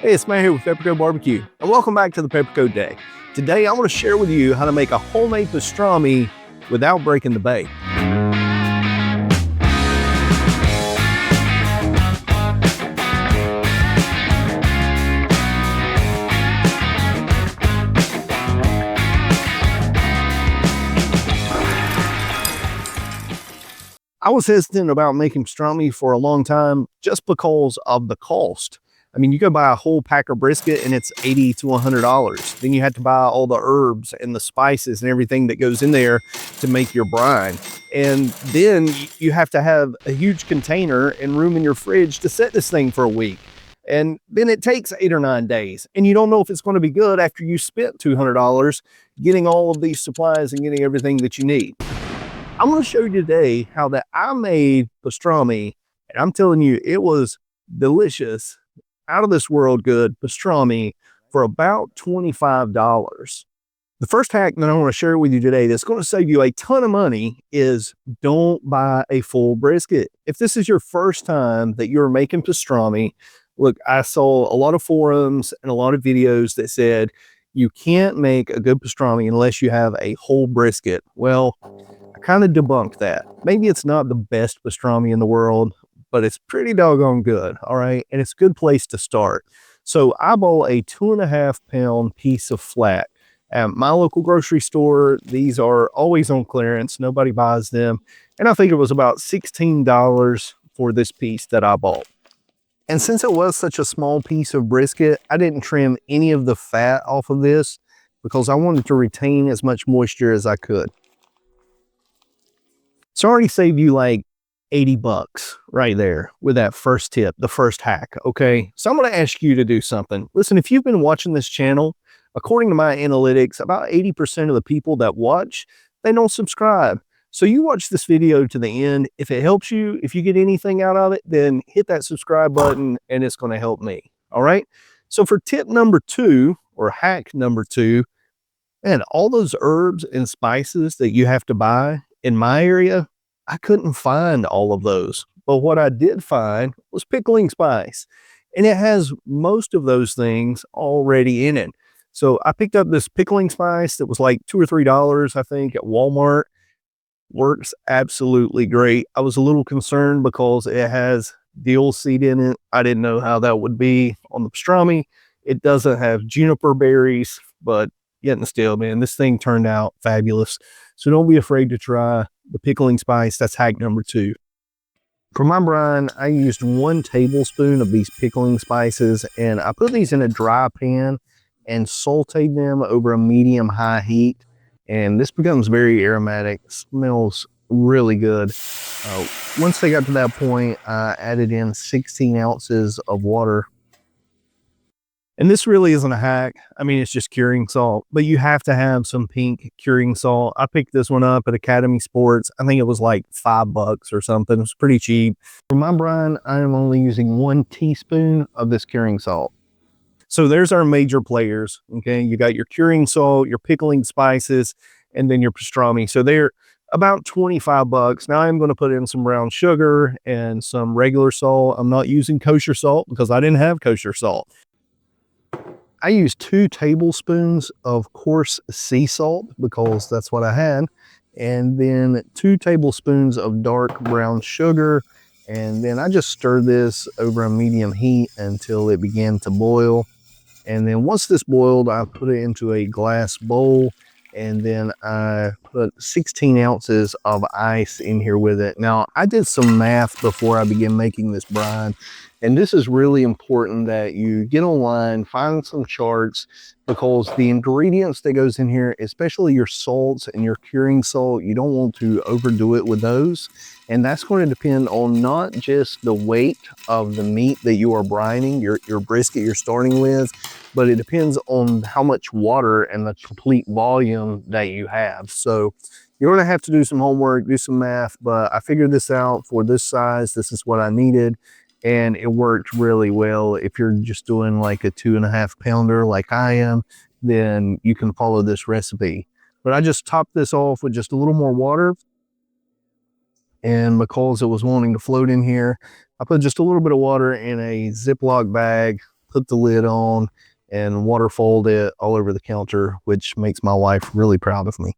Hey, it's Matt here with Peppercoat Barbecue, and welcome back to the Peppercoat Day. Today, I want to share with you how to make a homemade pastrami without breaking the bank. I was hesitant about making pastrami for a long time just because of the cost. I mean, you go buy a whole pack of brisket and it's $80 to $100. Then you have to buy all the herbs and the spices and everything that goes in there to make your brine. And then you have to have a huge container and room in your fridge to set this thing for a week. And then it takes 8 or 9 days. And you don't know if it's going to be good after you spent $200 getting all of these supplies and getting everything that you need. I'm going to show you today how that I made pastrami, and I'm telling you, it was delicious, out of this world good pastrami for about $25. The first hack that I want to share with you today that's going to save you a ton of money is don't buy a full brisket. If this is your first time that you're making pastrami, look, I saw a lot of forums and a lot of videos that said you can't make a good pastrami unless you have a whole brisket. Well, I kind of debunked that. Maybe it's not the best pastrami in the world, but it's pretty doggone good, all right? And it's a good place to start. So I bought a 2.5 pound piece of flat at my local grocery store. These are always on clearance. Nobody buys them. And I think it was about $16 for this piece that I bought. And since it was such a small piece of brisket, I didn't trim any of the fat off of this because I wanted to retain as much moisture as I could. It's already saved you like $80 right there with that first tip, the first hack, okay? So I'm gonna ask you to do something. Listen, if you've been watching this channel, according to my analytics, about 80% of the people that watch, they don't subscribe. So you watch this video to the end. If it helps you, if you get anything out of it, then hit that subscribe button and it's gonna help me, all right? So for tip number 2, or hack number 2, man, all those herbs and spices that you have to buy, in my area, I couldn't find all of those. But what I did find was pickling spice. And it has most of those things already in it. So I picked up this pickling spice that was like $2 or $3, I think, at Walmart. Works absolutely great. I was a little concerned because it has dill seed in it. I didn't know how that would be on the pastrami. It doesn't have juniper berries, but yet and still, man, this thing turned out fabulous. So don't be afraid to try the pickling spice. That's hack number 2. For my brine, I used 1 tablespoon of these pickling spices, and I put these in a dry pan and sauteed them over a medium-high heat. And this becomes very aromatic, smells really good. Once they got to that point, I added in 16 ounces of water. And this really isn't a hack. I mean, it's just curing salt, but you have to have some pink curing salt. I picked this one up at Academy Sports. I think it was like $5 or something. It was pretty cheap. For my brine, I am only using 1 teaspoon of this curing salt. So there's our major players, okay? You got your curing salt, your pickling spices, and then your pastrami. So they're about $25. Now I'm going to put in some brown sugar and some regular salt. I'm not using kosher salt because I didn't have kosher salt. I used 2 tablespoons of coarse sea salt because that's what I had. And then 2 tablespoons of dark brown sugar. And then I just stirred this over a medium heat until it began to boil. And then once this boiled, I put it into a glass bowl. And then I put 16 ounces of ice in here with it. Now, I did some math before I began making this brine. And this is really important that you get online, find some charts, because the ingredients that goes in here, especially your salts and your curing salt, you don't want to overdo it with those. And that's going to depend on not just the weight of the meat that you are brining, your brisket you're starting with, but it depends on how much water and the complete volume that you have. So you're going to have to do some homework, do some math, but I figured this out for this size. This is what I needed. And it worked really well. If you're just doing like a 2.5 pounder like I am, then you can follow this recipe. But I just topped this off with just a little more water. And because it was wanting to float in here, I put just a little bit of water in a Ziploc bag, put the lid on, and waterfalled it all over the counter, which makes my wife really proud of me.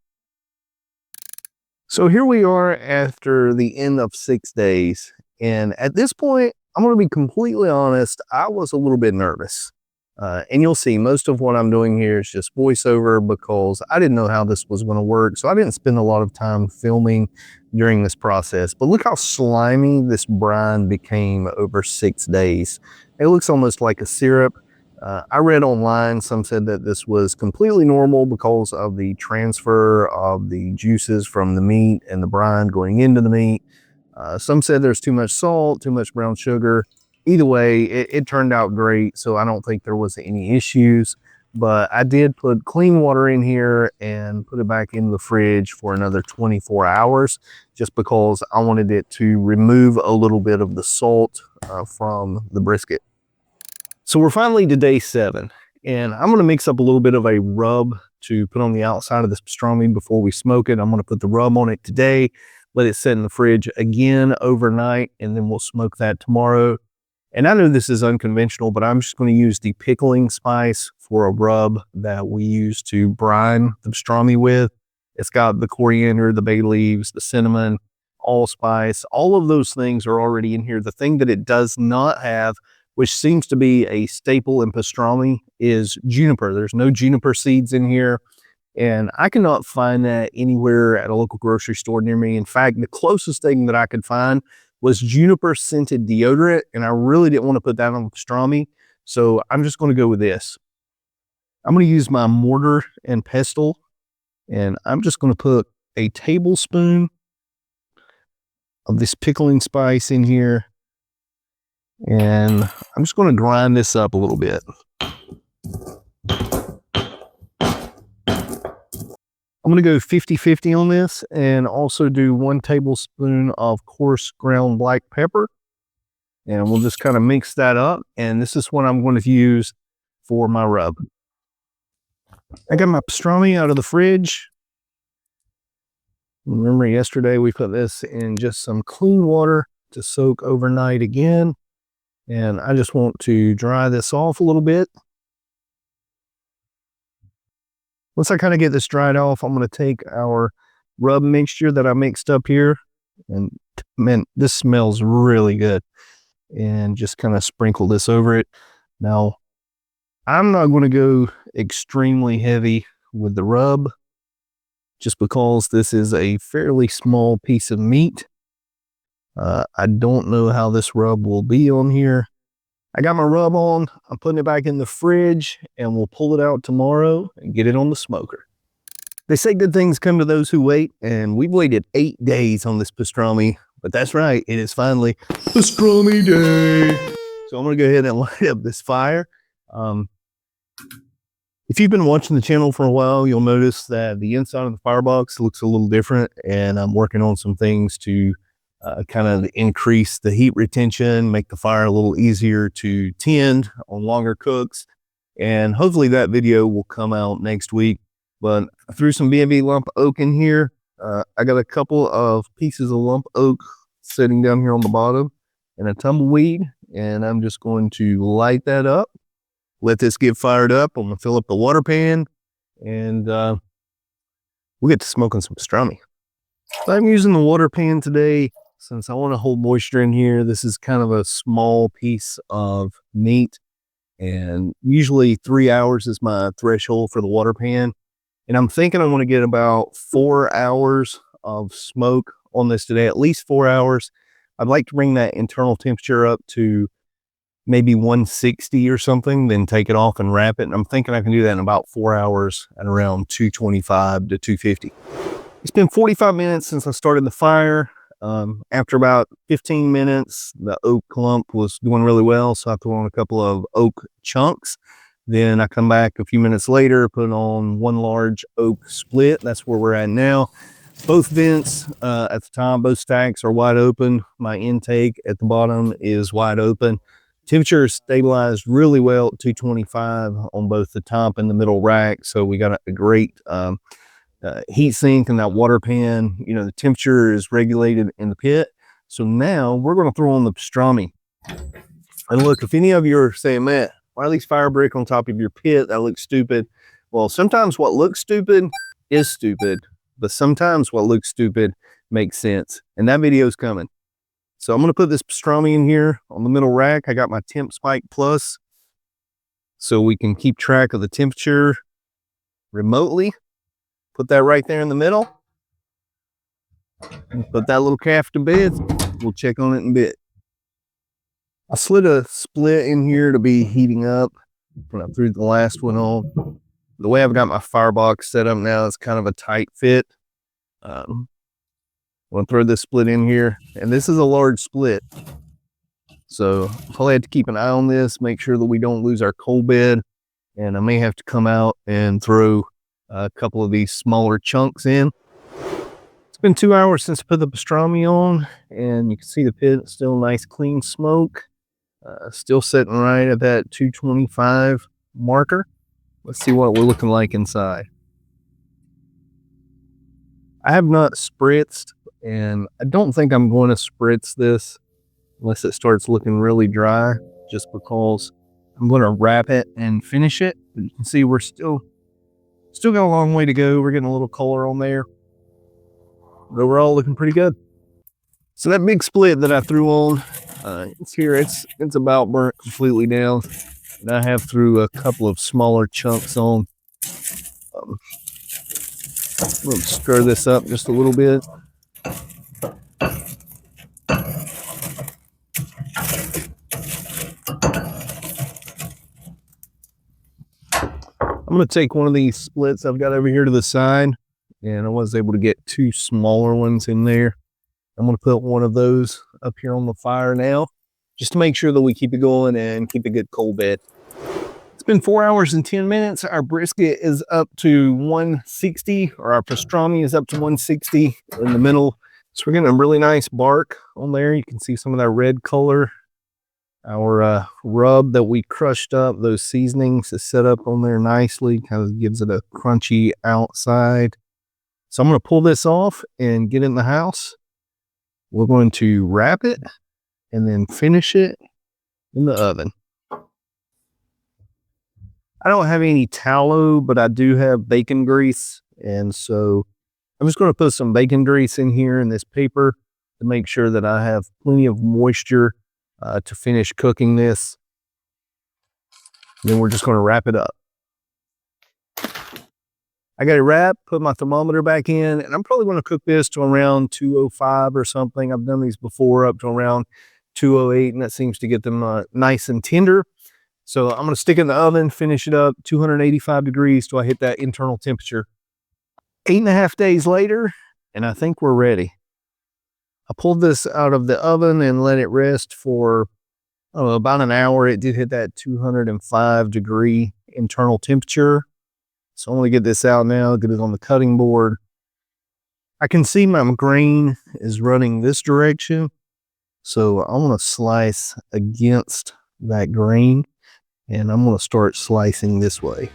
So here we are after the end of 6 days. And at this point, I'm going to be completely honest, I was a little bit nervous. And you'll see most of what I'm doing here is just voiceover because I didn't know how this was going to work. So I didn't spend a lot of time filming during this process. But look how slimy this brine became over 6 days. It looks almost like a syrup. I read online, some said that this was completely normal because of the transfer of the juices from the meat and the brine going into the meat. Some said there's too much salt, too much brown sugar. Either way, it turned out great, so I don't think there was any issues. But I did put clean water in here and put it back in the fridge for another 24 hours, just because I wanted it to remove a little bit of the salt from the brisket. So we're finally to day 7, and I'm going to mix up a little bit of a rub to put on the outside of this pastrami before we smoke it. I'm going to put the rub on it today, let it sit in the fridge again overnight, and then we'll smoke that tomorrow. And I know this is unconventional, but I'm just going to use the pickling spice for a rub that we use to brine the pastrami with. It's got the coriander, the bay leaves, the cinnamon, allspice. All of those things are already in here. The thing that it does not have, which seems to be a staple in pastrami, is juniper. There's no juniper seeds in here, and I cannot find that anywhere at a local grocery store near me. In fact, the closest thing that I could find was juniper scented deodorant, and I really didn't want to put that on the pastrami, so I'm just going to go with this. I'm going to use my mortar and pestle, and I'm just going to put a tablespoon of this pickling spice in here. And I'm just going to grind this up a little bit. I'm going to go 50-50 on this, and also do 1 tablespoon of coarse ground black pepper. And we'll just kind of mix that up. And this is what I'm going to use for my rub. I got my pastrami out of the fridge. Remember yesterday we put this in just some clean water to soak overnight again. And I just want to dry this off a little bit. Once I kind of get this dried off, I'm going to take our rub mixture that I mixed up here. And man, this smells really good. And just kind of sprinkle this over it. Now, I'm not going to go extremely heavy with the rub, just because this is a fairly small piece of meat. I don't know how this rub will be on here. I got my rub on. I'm putting it back in the fridge, and we'll pull it out tomorrow and get it on the smoker. They say good things come to those who wait, and we've waited 8 days on this pastrami, but that's right, it is finally pastrami day. So I'm going to go ahead and light up this fire. If you've been watching the channel for a while, you'll notice that the inside of the firebox looks a little different, and I'm working on some things to kind of increase the heat retention, make the fire a little easier to tend on longer cooks. And hopefully that video will come out next week. But I threw some B&B lump oak in here. I got a couple of pieces of lump oak sitting down here on the bottom and a tumbleweed. And I'm just going to light that up. Let this get fired up. I'm going to fill up the water pan, and we'll get to smoking some pastrami. So I'm using the water pan today since I want to hold moisture in here. This is kind of a small piece of meat, and usually 3 hours is my threshold for the water pan. And I'm thinking I'm going to get about 4 hours of smoke on this today, at least 4 hours. I'd like to bring that internal temperature up to maybe 160 or something, then take it off and wrap it. And I'm thinking I can do that in about 4 hours at around 225 to 250. It's been 45 minutes since I started the fire. After about 15 minutes, the oak clump was doing really well, so I threw on a couple of oak chunks. Then I come back a few minutes later, put on 1 large oak split. That's where we're at now. Both vents at the top, both stacks are wide open. My intake at the bottom is wide open. Temperature is stabilized really well at 225 on both the top and the middle rack. So we got a great heat sink in that water pan. You know, the temperature is regulated in the pit. So now we're going to throw on the pastrami. And look, if any of you are saying, Matt, Why are these fire brick on top of your pit? That looks stupid. Well, sometimes what looks stupid is stupid, but sometimes what looks stupid makes sense. And that video is coming. So I'm going to put this pastrami in here on the middle rack. I got my Temp Spike Plus so we can keep track of the temperature remotely. Put that right there in the middle. Put that little calf to bed. We'll check on it in a bit. I slid a split in here to be heating up when I threw the last one on. The way I've got my firebox set up now is kind of a tight fit. I'm going to throw this split in here, and this is a large split. So I'll probably have to keep an eye on this, make sure that we don't lose our coal bed. And I may have to come out and throw a couple of these smaller chunks in. It's been 2 hours since I put the pastrami on, and you can see the pit still nice clean smoke. Still sitting right at that 225 marker. Let's see what we're looking like inside. I have not spritzed, and I don't think I'm going to spritz this unless it starts looking really dry, just because I'm going to wrap it and finish it. But you can see we're still got a long way to go. We're getting a little color on there, but overall looking pretty good. So that big split that I threw on, it's here. It's about burnt completely down, and I have threw a couple of smaller chunks on. We'll stir this up just a little bit. I'm going to take one of these splits I've got over here to the side, and I was able to get 2 smaller ones in there. I'm going to put one of those up here on the fire now, just to make sure that we keep it going and keep a good coal bed. It's been 4 hours and 10 minutes. Our brisket is up to 160, or our pastrami is up to 160 in the middle. So we're getting a really nice bark on there. You can see some of that red color. Our rub that we crushed up, those seasonings, is set up on there nicely. Kind of gives it a crunchy outside. So I'm going to pull this off and get it in the house. We're going to wrap it and then finish it in the oven. I don't have any tallow, but I do have bacon grease. And so I'm just going to put some bacon grease in here in this paper to make sure that I have plenty of moisture to finish cooking this. Then we're just going to wrap it up. I got it wrapped, put my thermometer back in, and I'm probably going to cook this to around 205 or something. I've done these before up to around 208, and that seems to get them nice and tender. So I'm going to stick it in the oven, finish it up 285 degrees till I hit that internal temperature. 8.5 days later, and I think we're ready. I pulled this out of the oven and let it rest for about an hour. It did hit that 205 degree internal temperature. So I'm going to get this out now, get it on the cutting board. I can see my grain is running this direction. So I'm going to slice against that grain, and I'm going to start slicing this way.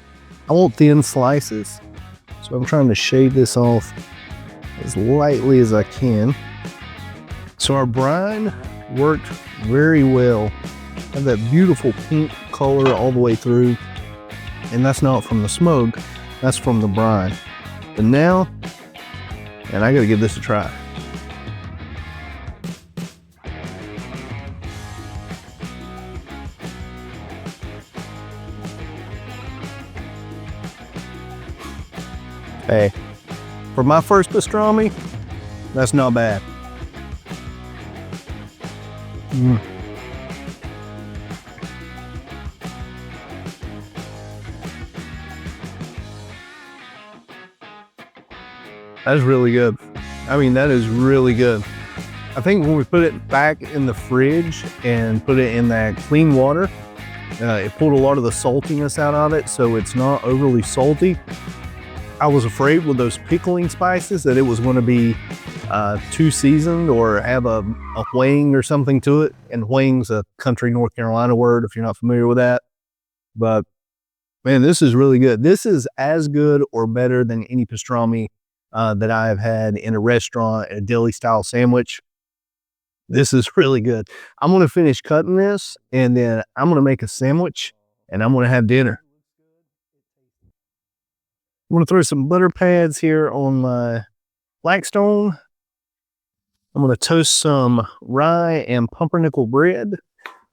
I want thin slices, so I'm trying to shave this off as lightly as I can. So our brine worked very well. Have that beautiful pink color all the way through. And that's not from the smoke, that's from the brine. But now, and I gotta give this a try. Hey, for my first pastrami, that's not bad. That's really good. I mean, that is really good. I think when we put it back in the fridge and put it in that clean water, it pulled a lot of the saltiness out of it, so it's not overly salty. I was afraid with those pickling spices that it was going to be too seasoned or have a whang or something to it. And whang's a country North Carolina word if you're not familiar with that. But man, this is really good. This is as good or better than any pastrami that I have had in a restaurant, a deli style sandwich. This is really good. I'm going to finish cutting this, and then I'm going to make a sandwich, and I'm gonna have dinner. I'm gonna throw some butter pads here on my Blackstone. I'm gonna toast some rye and pumpernickel bread.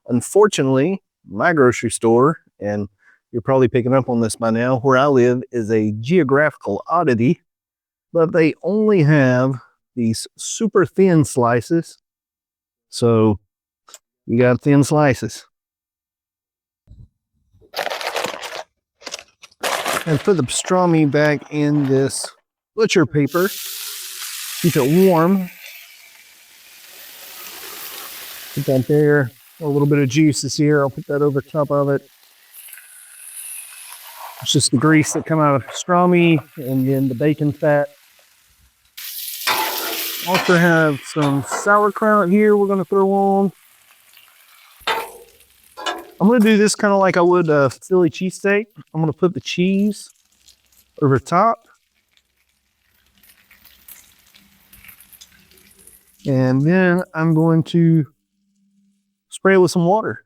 Unfortunately, my grocery store, and you're probably picking up on this by now, where I live is a geographical oddity, but they only have these super thin slices. So you got thin slices. And put the pastrami back in this butcher paper. Keep it warm. Put that there. A little bit of juice is here. I'll put that over top of it. It's just the grease that come out of pastrami and then the bacon fat. Also have some sauerkraut here we're going to throw on. I'm going to do this kind of like I would a Philly cheesesteak. I'm going to put the cheese over top. And then I'm going to spray it with some water.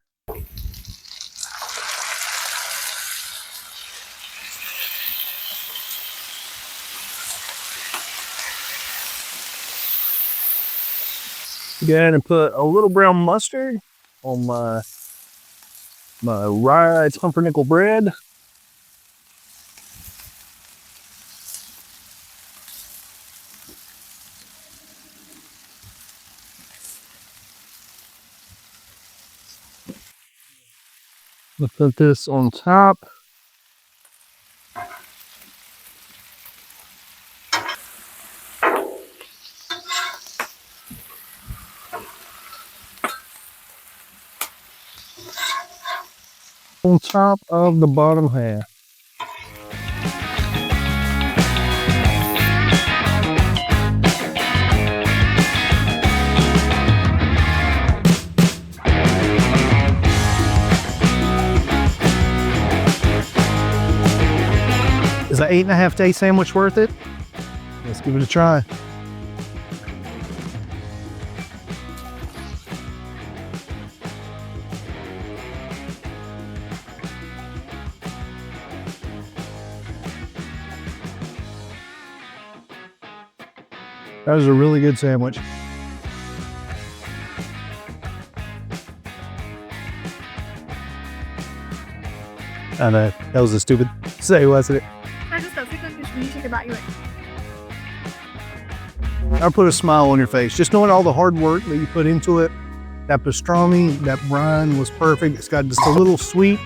Go ahead and put a little brown mustard on my rye pumpernickel bread. We'll put this on top. On top of the bottom half. Is an 8.5 day sandwich worth it? Let's give it a try. That was a really good sandwich. I know, that was a stupid say, wasn't it? I put a smile on your face, just knowing all the hard work that you put into it. That pastrami, that brine was perfect. It's got just a little sweet.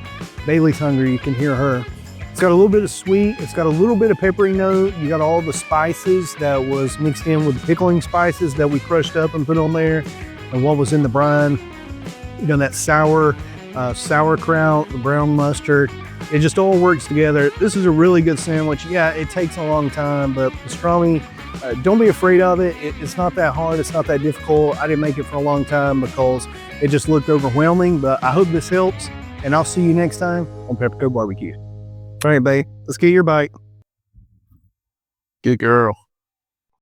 Bailey's hungry, you can hear her. It's got a little bit of sweet, it's got a little bit of peppery note. You got all the spices that was mixed in with the pickling spices that we crushed up and put on there, and what was in the brine. You know, that sauerkraut, the brown mustard. It just all works together. This is a really good sandwich. Yeah, it takes a long time, but pastrami, don't be afraid of it. It's not that hard, it's not that difficult. I didn't make it for a long time because it just looked overwhelming, but I hope this helps, and I'll see you next time on Peppercoat Barbecue. All right, babe, let's get your bite. Good girl.